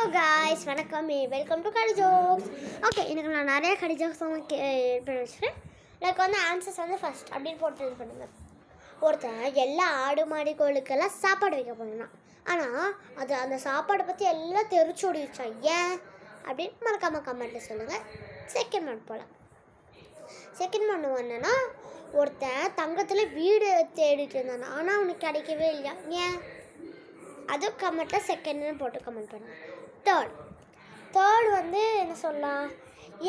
Hello guys, வணக்கம், welcome to கடி jokes. Okay, எனக்கு நான் நிறைய கடி ஜோக்ஸ் வந்து பண்ணி வச்சுருக்கேன். எனக்கு வந்து ஆன்சர்ஸ் வந்து ஃபஸ்ட் அப்படின்னு போட்டு இது பண்ணுவேன். ஒருத்தன் எல்லா ஆடு மாடி கோளுக்கெல்லாம் சாப்பாடு வைக்க போனான். ஆனால் அது அந்த சாப்பாடை பற்றி எல்லாம் தெரிச்சு ஓடிச்சான். ஏன் அப்படின்னு மறக்காமல் கமெண்ட்டில் சொல்லுங்கள். செகண்ட் ஒன் போகலாம். செகண்ட் ஒன்று என்னன்னா, ஒருத்தன் தங்கத்தில் வீடு தேடிட்டு இருந்தான். ஆனால் அவனுக்கு கிடைக்கவே இல்லையா. ஏன்? அதுவும் கமெண்ட்டில் செகண்ட்னு போட்டு கமெண்ட் பண்ணுவேன். தேர்ட் வந்து என்ன சொல்லலாம்,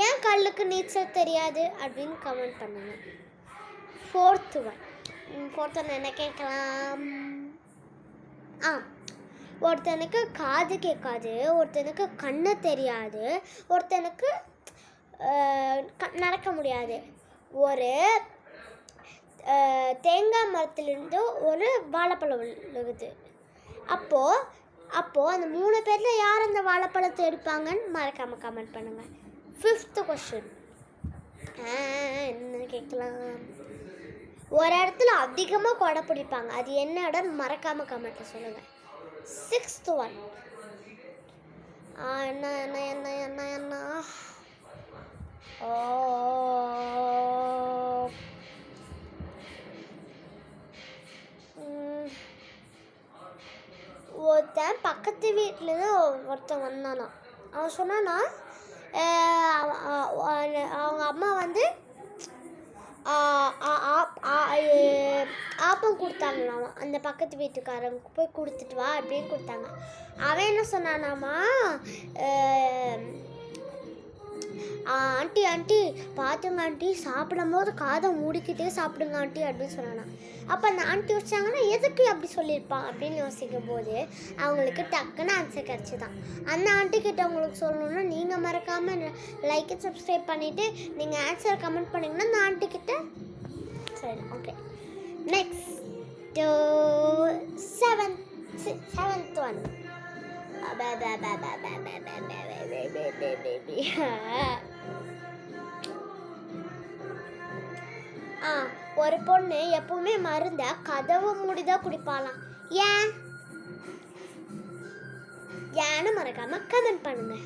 ஏன் கல்லுக்கு நீச்சல் தெரியாது அப்படின்னு கமெண்ட் பண்ணுவேன். ஃபோர்த் ஒன் என்ன கேட்கலாம். ஒருத்தனுக்கு காது கேட்காது, ஒருத்தனுக்கு கண்ணு தெரியாது, ஒருத்தனுக்கு நடக்க முடியாது. ஒரு தேங்காய் மரத்துலேருந்து ஒரு வாழைப்பழம் விழுகுது. அப்போது அந்த 3 பேரில் யார் அந்த வாழைப்பழத்தை எடுப்பாங்கன்னு மறக்காமல் கமெண்ட் பண்ணுங்கள். 5th கொஸ்டின் என்ன கேட்கலாம். ஒரு இடத்துல அதிகமாக கொடை பிடிப்பாங்க, அது என்ன இடம் மறக்காமல் கமெண்ட்டில் சொல்லுங்கள். 6th ஒன் என்ன என்ன என்ன என்ன என்ன ஒருத்தன் பக்கத்து வீட்டிலேருந்து ஒருத்தன் வந்தானா. அவன் சொன்னான்னா, அவங்க அம்மா வந்து ஆப்பம் கொடுத்தாங்களாமா. அந்த பக்கத்து வீட்டுக்காரங்க போய் கொடுத்துட்டு வா அப்படின்னு கொடுத்தாங்க. அவன் என்ன சொன்னானாமா, ஆண்டி பார்த்துங்க ஆண்டி, சாப்பிடும் போது காதை மூடிக்கிட்டே சாப்பிடுங்க ஆண்டி அப்படின்னு சொன்னானா. அப்போ அந்த ஆண்டி வச்சாங்கன்னா எதுக்கு அப்படி சொல்லியிருப்பான் அப்படின்னு யோசிக்கும் போது அவங்களுக்கு டக்குன்னு ஆன்சர் கிடச்சிதான். அந்த ஆண்டி கிட்ட உங்களுக்கு சொல்லணுன்னா, நீங்கள் மறக்காமல் லைக் சப்ஸ்கிரைப் பண்ணிவிட்டு நீங்கள் ஆன்சர் கமெண்ட் பண்ணிங்கன்னா அந்த ஆண்டி கிட்ட சரி. Okay, next 7th one. ஒரு பொண்ணு எப்பவுமே மருந்த கதவு மூடிதான் குடிப்பாளாம். ஏன்னு மறக்காம கமெண்ட் பண்ணுங்க.